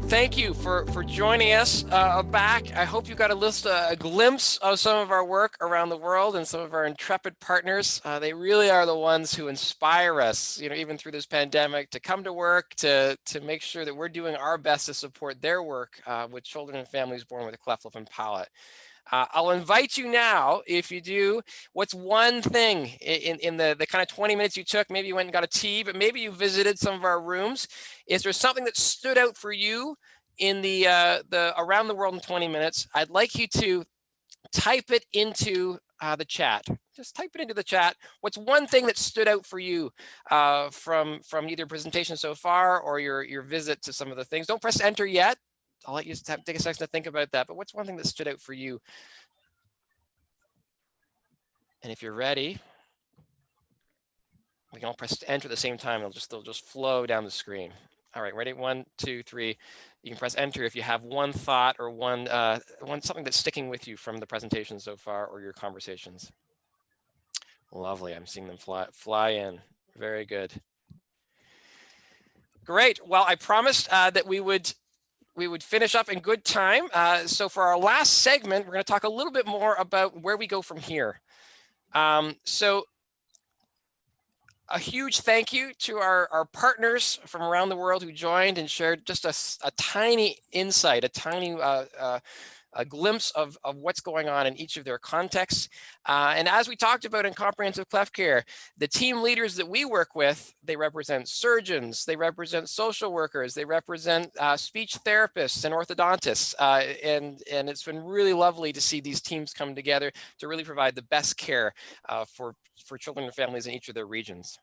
thank you for joining us back. I hope you got a glimpse of some of our work around the world and some of our intrepid partners. They really are the ones who inspire us, even through this pandemic, to come to work, to make sure that we're doing our best to support their work with children and families born with a cleft lip and palate. I'll invite you now, if you do, what's one thing in the kind of 20 minutes you took, maybe you went and got a tea, but maybe you visited some of our rooms. Is there something that stood out for you in the around the world in 20 minutes? I'd like you to type it into the chat. Just type it into the chat. What's one thing that stood out for you from either presentation so far or your visit to some of the things? Don't press enter yet. I'll let you take a second to think about that, but what's one thing that stood out for you? And if you're ready, we can all press enter at the same time. They'll just flow down the screen. All right, ready? 1, 2, 3. You can press enter if you have one thought or one something that's sticking with you from the presentation so far or your conversations. Lovely, I'm seeing them fly in. Very good. Great. Well, I promised that we would finish up in good time. So for our last segment, we're going to talk a little bit more about where we go from here. So a huge thank you to our partners from around the world who joined and shared just a tiny insight, a tiny a glimpse of what's going on in each of their contexts. And as we talked about in comprehensive cleft care, the team leaders that we work with, they represent surgeons, they represent social workers, they represent speech therapists and orthodontists. And it's been really lovely to see these teams come together to really provide the best care for children and families in each of their regions.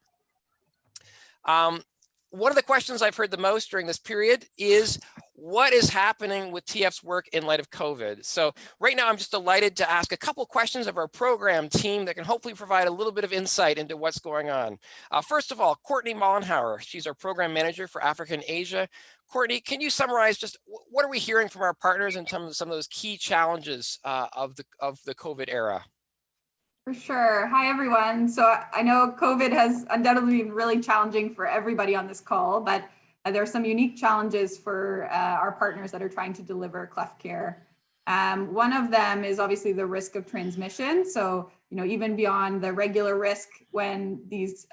One of the questions I've heard the most during this period is what is happening with TF's work in light of COVID? So right now, I'm just delighted to ask a couple questions of our program team that can hopefully provide a little bit of insight into what's going on. First of all, Courtney Mollenhauer, she's our program manager for Africa and Asia. Courtney, can you summarize just what are we hearing from our partners in terms of some of those key challenges of the COVID era? For sure. Hi, everyone. So I know COVID has undoubtedly been really challenging for everybody on this call, but there are some unique challenges for our partners that are trying to deliver cleft care. One of them is obviously the risk of transmission. So, even beyond the regular risk when these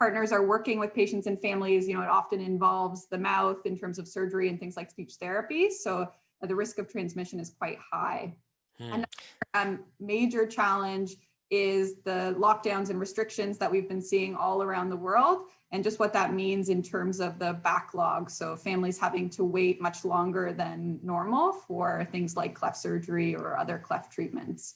partners are working with patients and families, it often involves the mouth in terms of surgery and things like speech therapy. So the risk of transmission is quite high. Another major challenge is the lockdowns and restrictions that we've been seeing all around the world and just what that means in terms of the backlog. So families having to wait much longer than normal for things like cleft surgery or other cleft treatments.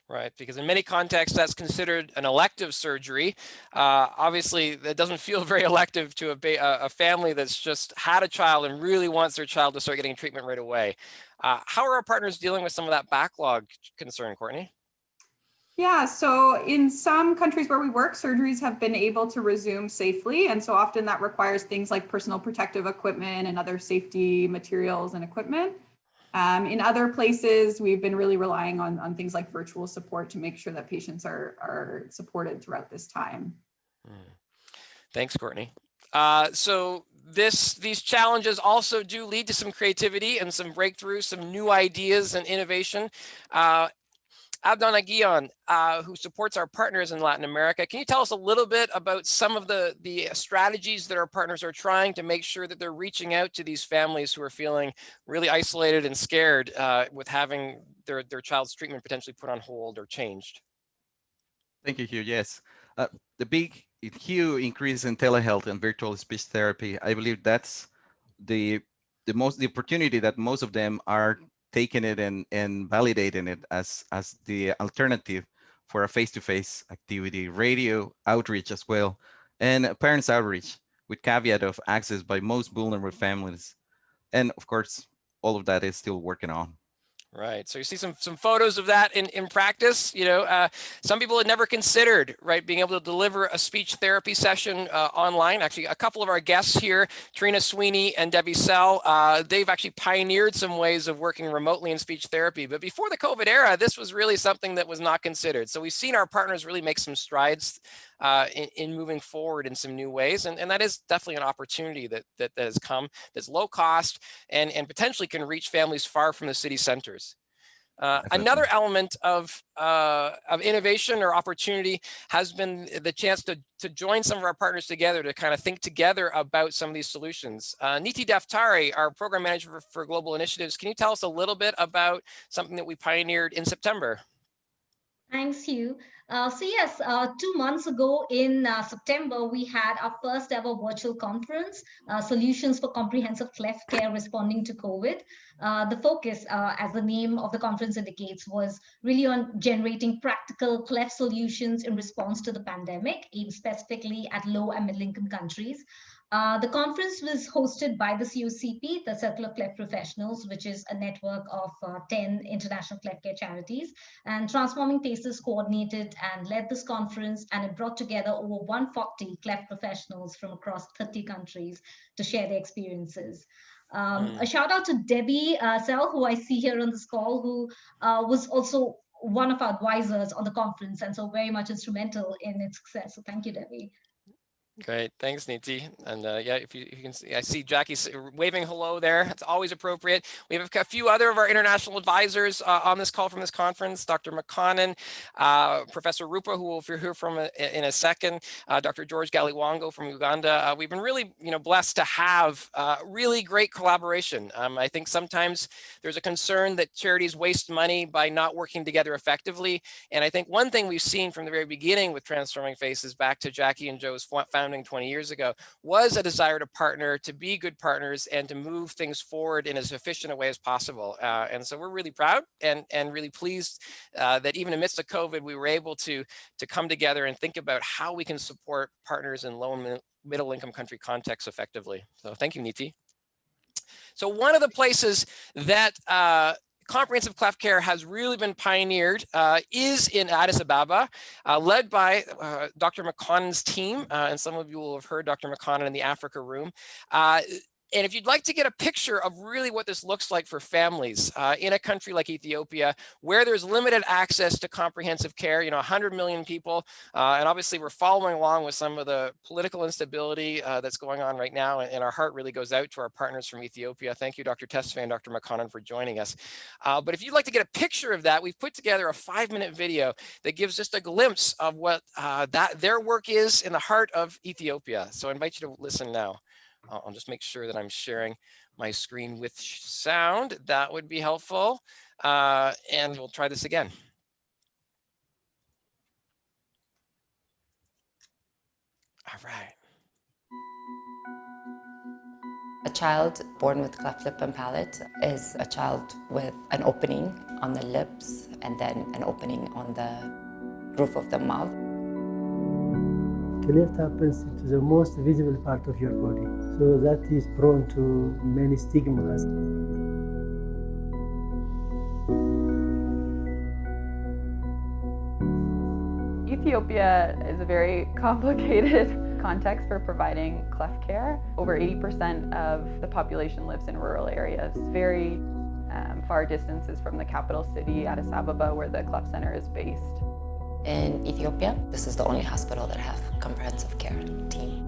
Right, because in many contexts, that's considered an elective surgery. Obviously, that doesn't feel very elective to a family that's just had a child and really wants their child to start getting treatment right away. How are our partners dealing with some of that backlog concern, Courtney? Yeah, so in some countries where we work, surgeries have been able to resume safely. And so often that requires things like personal protective equipment and other safety materials and equipment. In other places, we've been really relying on things like virtual support to make sure that patients are supported throughout this time. Thanks, Courtney. So these challenges also do lead to some creativity and some breakthroughs, some new ideas and innovation. Abdon Aguillon, who supports our partners in Latin America. Can you tell us a little bit about some of the strategies that our partners are trying to make sure that they're reaching out to these families who are feeling really isolated and scared with having their child's treatment potentially put on hold or changed? Thank you, Hugh. Yes, the big huge increase in telehealth and virtual speech therapy, I believe that's the opportunity that most of them are taking it and validating it as the alternative for a face-to-face activity, radio outreach as well, and parents outreach with caveat of access by most vulnerable families. And of course, all of that is still working on. Right. So you see some photos of that in practice. Some people had never considered, right, being able to deliver a speech therapy session online. Actually, a couple of our guests here, Trina Sweeney and Debbie Sell, they've actually pioneered some ways of working remotely in speech therapy. But before the COVID era, this was really something that was not considered. So we've seen our partners really make some strides in moving forward in some new ways. And that is definitely an opportunity that has come, that's low cost and potentially can reach families far from the city centers. Another Definitely. element of innovation or opportunity has been the chance to join some of our partners together to kind of think together about some of these solutions. Niti Daftari, our program manager for global initiatives, can you tell us a little bit about something that we pioneered in September? Thanks, Hugh. So yes, 2 months ago in September, we had our first ever virtual conference, Solutions for Comprehensive Cleft Care Responding to COVID. The focus, as the name of the conference indicates, was really on generating practical cleft solutions in response to the pandemic, aimed specifically at low and middle income countries. The conference was hosted by the COCP, the Circle of Cleft Professionals, which is a network of 10 international cleft care charities. And Transforming Faces coordinated and led this conference, and it brought together over 140 cleft professionals from across 30 countries to share their experiences. A shout out to Debbie Sell, who I see here on this call, who was also one of our advisors on the conference, and so very much instrumental in its success. So thank you, Debbie. Great, thanks, Niti. And yeah, if you can see, I see Jackie waving hello there. It's always appropriate. We have a few other of our international advisors on this call from this conference: Dr. McConnon, Professor Roopa, who we'll hear from in a second, Dr. George Galiwango from Uganda. We've been really, blessed to have really great collaboration. I think sometimes there's a concern that charities waste money by not working together effectively. And I think one thing we've seen from the very beginning with Transforming Faces, back to Jackie and Joe's founding 20 years ago, was a desire to partner, to be good partners, and to move things forward in as efficient a way as possible. And so we're really proud and really pleased that even amidst of COVID, we were able to come together and think about how we can support partners in low and middle income country contexts effectively. So thank you, Niti. So one of the places that comprehensive cleft care has really been pioneered is in Addis Ababa, led by Dr. McConnon's team. And some of you will have heard Dr. McConnon in the Africa room. And if you'd like to get a picture of really what this looks like for families in a country like Ethiopia, where there's limited access to comprehensive care, 100 million people, and obviously we're following along with some of the political instability that's going on right now, and our heart really goes out to our partners from Ethiopia. Thank you, Dr. Tesfaye and Dr. McConnon, for joining us. But if you'd like to get a picture of that, we've put together a 5-minute video that gives just a glimpse of what their work is in the heart of Ethiopia. So I invite you to listen now. I'll just make sure that I'm sharing my screen with sound. That would be helpful. And we'll try this again. All right. A child born with cleft lip and palate is a child with an opening on the lips and then an opening on the roof of the mouth. Cleft happens to the most visible part of your body, so that is prone to many stigmas. Ethiopia is a very complicated context for providing cleft care. Over 80% of the population lives in rural areas, very far distances from the capital city, Addis Ababa, where the Cleft Center is based. In Ethiopia, this is the only hospital that has comprehensive care team.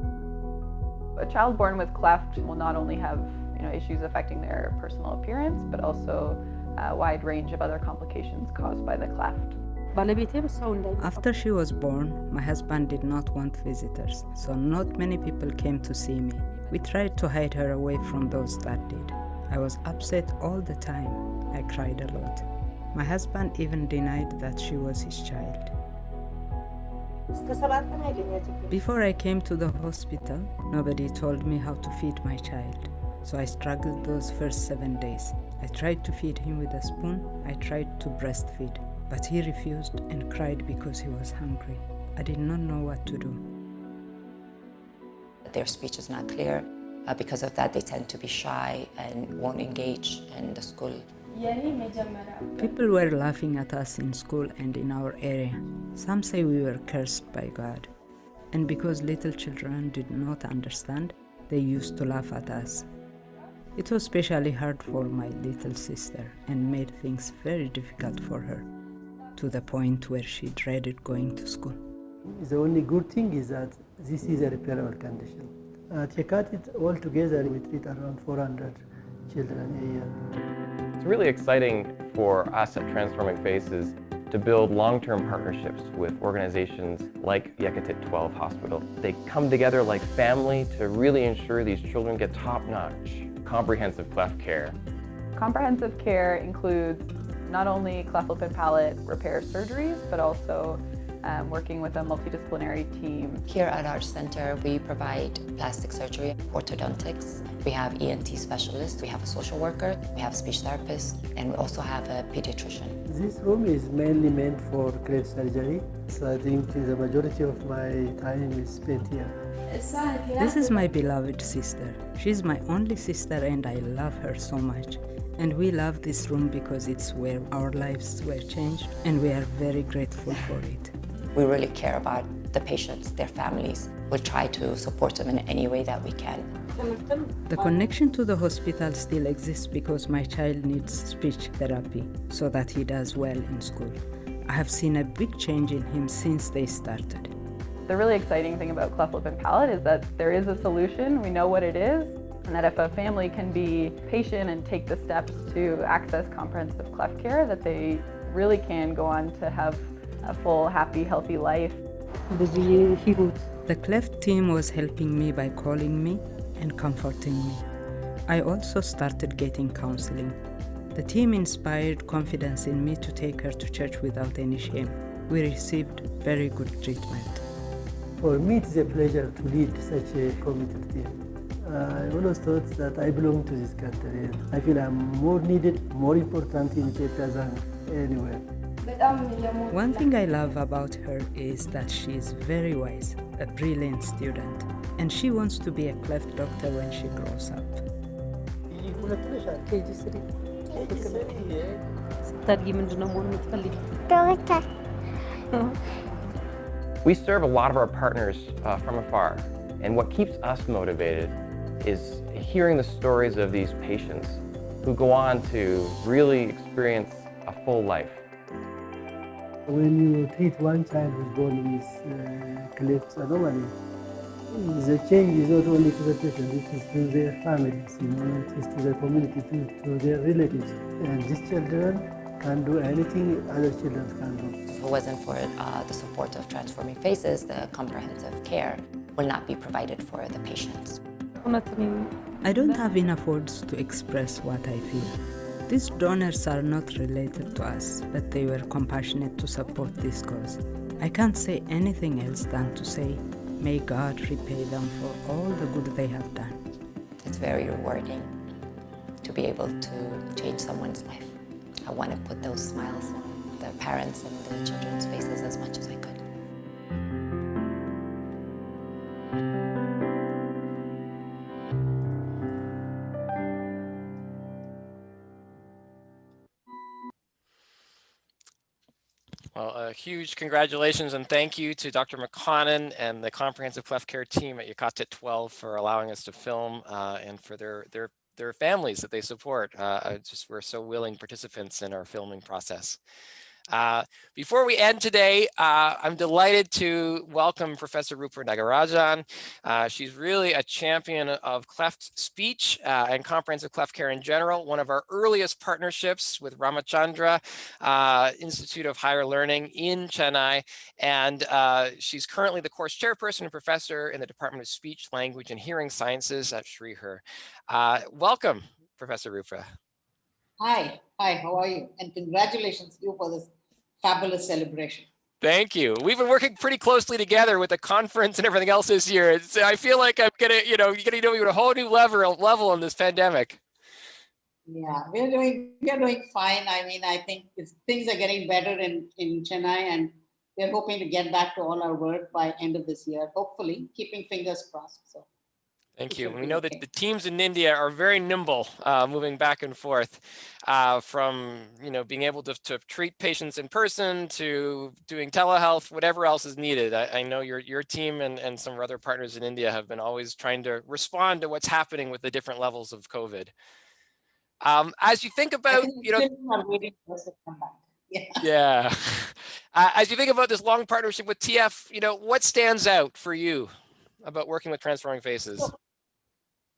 A child born with cleft will not only have issues affecting their personal appearance, but also a wide range of other complications caused by the cleft. After she was born, my husband did not want visitors, so not many people came to see me. We tried to hide her away from those that did. I was upset all the time. I cried a lot. My husband even denied that she was his child. Before I came to the hospital, nobody told me how to feed my child. So I struggled those first 7 days. I tried to feed him with a spoon. I tried to breastfeed, but he refused and cried because he was hungry. I did not know what to do. Their speech is not clear. Because of that, they tend to be shy and won't engage in the school. People were laughing at us in school and in our area. Some say we were cursed by God. And because little children did not understand, they used to laugh at us. It was especially hard for my little sister and made things very difficult for her, to the point where she dreaded going to school. The only good thing is that this is a repairable condition. At Yekatit, altogether, we treat around 400 children a year. It's really exciting for us at Transforming Faces to build long-term partnerships with organizations like Yekatit 12 Hospital. They come together like family to really ensure these children get top-notch, comprehensive cleft care. Comprehensive care includes not only cleft lip and palate repair surgeries, but also working with a multidisciplinary team. Here at our center, we provide plastic surgery, orthodontics. We have ENT specialists, we have a social worker, we have a speech therapist, and we also have a pediatrician. This room is mainly meant for cleft surgery, so I think the majority of my time is spent here. This is my beloved sister. She's my only sister and I love her so much. And we love this room because it's where our lives were changed and we are very grateful for it. We really care about the patients, their families. We'll try to support them in any way that we can. The connection to the hospital still exists because my child needs speech therapy so that he does well in school. I have seen a big change in him since they started. The really exciting thing about cleft lip and palate is that there is a solution, we know what it is, and that if a family can be patient and take the steps to access comprehensive cleft care, that they really can go on to have a full, happy, healthy life. The Cleft team was helping me by calling me and comforting me. I also started getting counseling. The team inspired confidence in me to take her to church without any shame. We received very good treatment. For me, it's a pleasure to lead such a committed team. I always thought that I belong to this country and I feel I'm more needed, more important in Ethiopia than anywhere. One thing I love about her is that she is very wise, a brilliant student, and she wants to be a cleft doctor when she grows up. We serve a lot of our partners from afar, and what keeps us motivated is hearing the stories of these patients who go on to really experience a full life. When you treat one child who's born with cleft anomaly, the change is not only to the patient, it is to their families, it is to the community, to their relatives. And these children can do anything other children can do. If it wasn't for the support of Transforming Faces, the comprehensive care will not be provided for the patients. I don't have enough words to express what I feel. These donors are not related to us, but they were compassionate to support this cause. I can't say anything else than to say, may God repay them for all the good they have done. It's very rewarding to be able to change someone's life. I want to put those smiles on the parents and the children's faces as much as I could. Well, a huge congratulations and thank you to Dr. McConnon and the Comprehensive Cleft Care team at Yekatit 12 for allowing us to film and for their families that they support. We're so willing participants in our filming process. Before we end today, I'm delighted to welcome Professor Roopa Nagarajan. She's really a champion of cleft speech and comprehensive cleft care in general, one of our earliest partnerships with Ramachandra Institute of Higher Learning in Chennai. And she's currently the course chairperson and professor in the Department of Speech, Language, and Hearing Sciences at Srihar. Welcome, Professor Roopa. Hi, how are you? And congratulations to you for this fabulous celebration. Thank you. We've been working pretty closely together with the conference and everything else this year. I feel like I'm gonna, you're gonna know a whole new level in this pandemic. Yeah, we're doing fine. I mean, I think things are getting better in Chennai, and we're hoping to get back to all our work by end of this year, hopefully, keeping fingers crossed. So. Thank you. We know that the teams in India are very nimble, moving back and forth from being able to treat patients in person to doing telehealth, whatever else is needed. I know your team and some other partners in India have been always trying to respond to what's happening with the different levels of COVID. As you think about, are waiting for us to come back. Yeah. Yeah. As you think about this long partnership with TF, what stands out for you about working with Transforming Faces? So,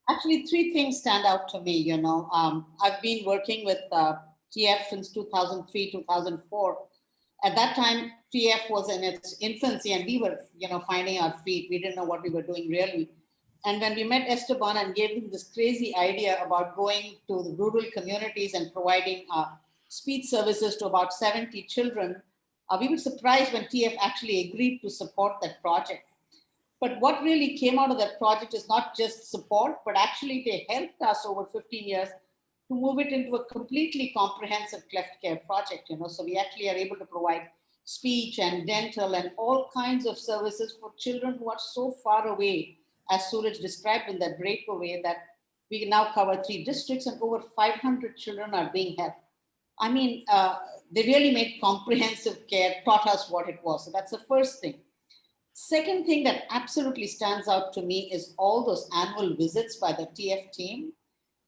actually, three things stand out to me. I've been working with TF since 2003, 2004. At that time, TF was in its infancy, and we were, finding our feet. We didn't know what we were doing really. And when we met Esteban and gave him this crazy idea about going to the rural communities and providing speech services to about 70 children, we were surprised when TF actually agreed to support that project. But what really came out of that project is not just support, but actually they helped us over 15 years to move it into a completely comprehensive cleft care project. So we actually are able to provide speech and dental and all kinds of services for children who are so far away, as Suraj described in that breakaway, that we now cover 3 districts and over 500 children are being helped. I mean, they really made comprehensive care, taught us what it was. So that's the first thing. Second thing that absolutely stands out to me is all those annual visits by the TF team,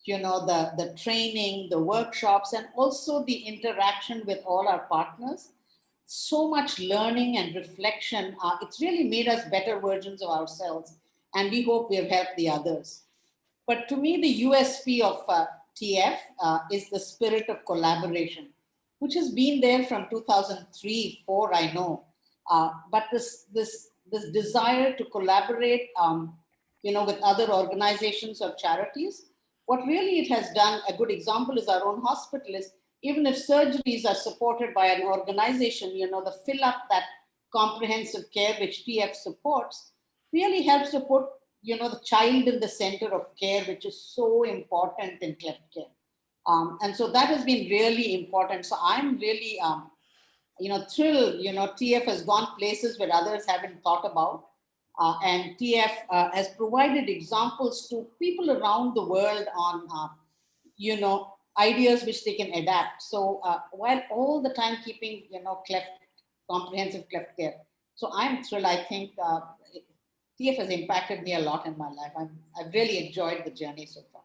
the training, the workshops, and also the interaction with all our partners. So much learning and reflection. It's really made us better versions of ourselves, and we hope we have helped the others. But to me, the USP of TF is the spirit of collaboration, which has been there from 2003-4, I know. But this desire to collaborate, with other organizations or charities, what really it has done, a good example is our own hospital, is even if surgeries are supported by an organization, the fill up that comprehensive care which TF supports really helps to put, the child in the center of care, which is so important in cleft care. And so that has been really important. So I'm really, thrilled, TF has gone places where others haven't thought about. And TF has provided examples to people around the world on, ideas which they can adapt. So while all the time keeping, comprehensive cleft care. So I'm thrilled. I think TF has impacted me a lot in my life. I've really enjoyed the journey so far.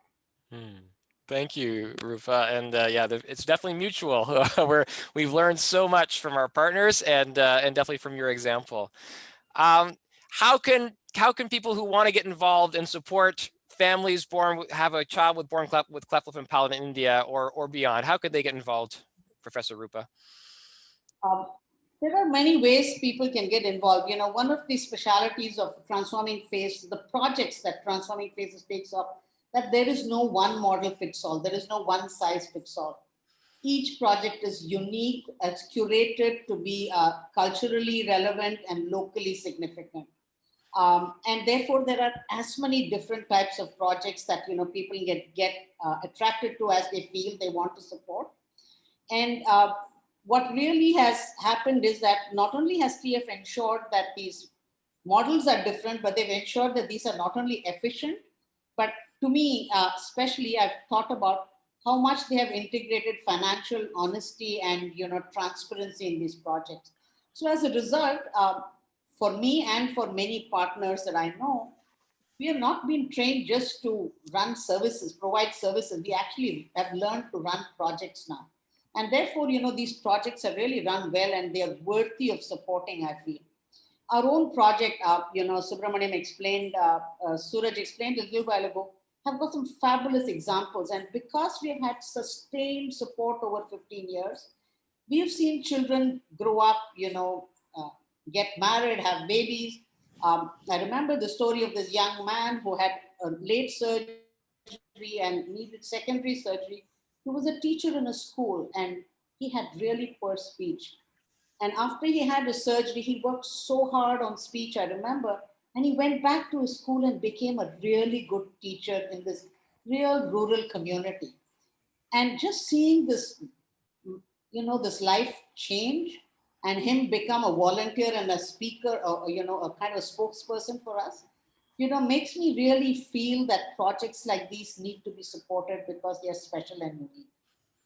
Thank you, Roopa. And it's definitely mutual. Where we've learned so much from our partners, and definitely from your example. How can people who want to get involved and support families have a child with cleft lip and palate in India or beyond? How could they get involved, Professor Roopa? There are many ways people can get involved. One of the specialities of Transforming Face, the projects that Transforming Faces takes up, that there is no one model fits all. There is no one size fits all. Each project is unique. It's curated to be culturally relevant and locally significant. And therefore, there are as many different types of projects that people get attracted to as they feel they want to support. And what really has happened is that not only has TF ensured that these models are different, but they've ensured that these are not only efficient, but to me, especially, I've thought about how much they have integrated financial honesty and transparency in these projects. So as a result, for me and for many partners that I know, we have not been trained just to run services, provide services. We actually have learned to run projects now. And therefore, these projects are really run well and they are worthy of supporting, I feel. Our own project, Subramaniam explained, Suraj explained a little while ago, have got some fabulous examples. And because we have had sustained support over 15 years, we have seen children grow up, get married, have babies. I remember the story of this young man who had a late surgery and needed secondary surgery. He was a teacher in a school and he had really poor speech. And after he had his surgery, he worked so hard on speech, I remember, and he went back to his school and became a really good teacher in this real rural community. And just seeing this, this life change and him become a volunteer and a speaker or, a kind of spokesperson for us, makes me really feel that projects like these need to be supported because they are special and unique.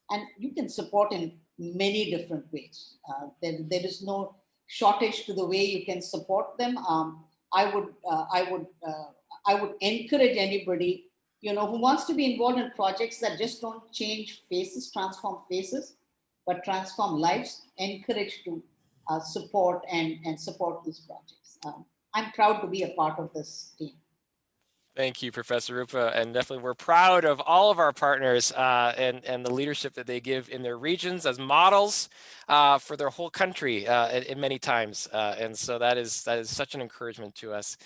And you can support in many different ways. There is no shortage to the way you can support them. I would encourage anybody, who wants to be involved in projects that just don't change faces, transform faces. but transform lives, encourage to support and support these projects. I'm proud to be a part of this team. Thank you, Professor Roopa, and definitely we're proud of all of our partners and the leadership that they give in their regions as models for their whole country in many times, and so that is such an encouragement to us.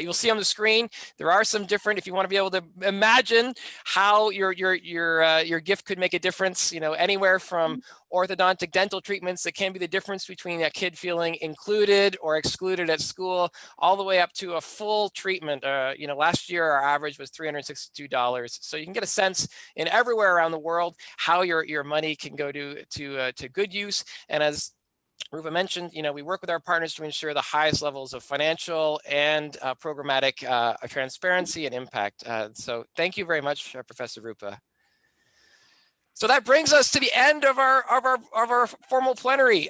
You'll see on the screen there are some different. If you want to be able to imagine how your gift could make a difference, you know, anywhere from orthodontic dental treatments that can be the difference between a kid feeling included or excluded at school, all the way up to a full treatment. You know, last year our average was $362. So you can get a sense in everywhere around the world how your money can go to good use. And as Roopa mentioned, you know, we work with our partners to ensure the highest levels of financial and programmatic transparency and impact. So thank you very much, Professor Roopa. So that brings us to the end of our formal plenary.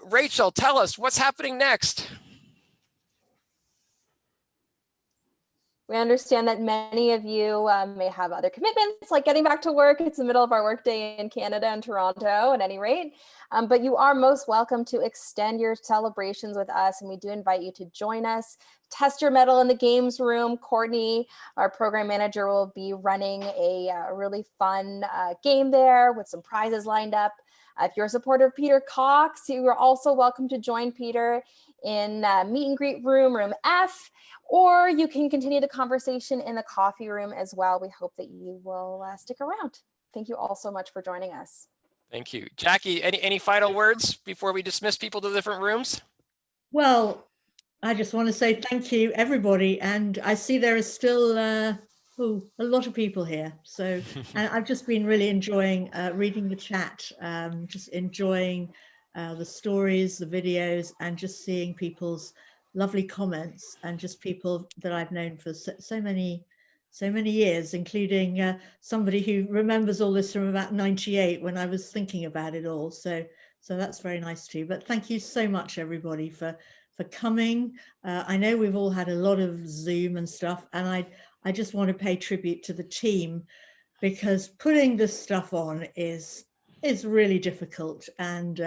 Rachel, tell us what's happening next. We understand that many of you may have other commitments, like getting back to work. It's the middle of our workday in Canada and Toronto at any rate. But you are most welcome to extend your celebrations with us, and we do invite you to join us. Test your mettle in the games room. Courtney, our program manager, will be running a really fun game there with some prizes lined up. If you're a supporter of Peter Cox, you are also welcome to join Peter in meet and greet room F, or you can continue the conversation in the coffee room as well. We hope that you will stick around. Thank you all so much for joining us. Thank you. Jackie, any final words before we dismiss people to the different rooms? Well, I just want to say thank you, everybody. And I see there is still a lot of people here. So, and I've just been really enjoying reading the chat, just enjoying the stories, the videos, and just seeing people's lovely comments, and just people that I've known for so many years, including somebody who remembers all this from about 98 when I was thinking about it all. So that's very nice too. But thank you so much, everybody, for coming. I know we've all had a lot of Zoom and stuff, and I just want to pay tribute to the team, because putting this stuff on is really difficult, and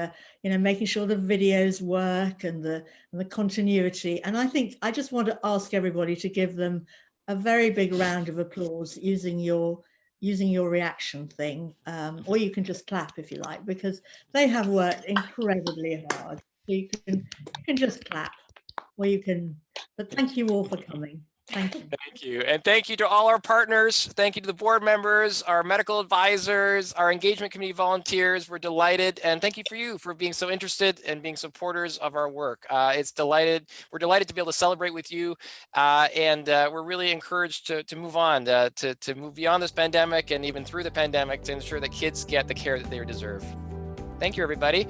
you know, making sure the videos work and the continuity. And I just want to ask everybody to give them a very big round of applause using your reaction thing, or you can just clap if you like, because they have worked incredibly hard. So you can just clap, or you can. But thank you all for coming. Thank you. Thank you. And thank you to all our partners. Thank you to the board members, our medical advisors, our engagement committee volunteers. We're delighted. And thank you for being so interested and being supporters of our work. We're delighted to be able to celebrate with you. And we're really encouraged to move on, to move beyond this pandemic and even through the pandemic to ensure that kids get the care that they deserve. Thank you, everybody.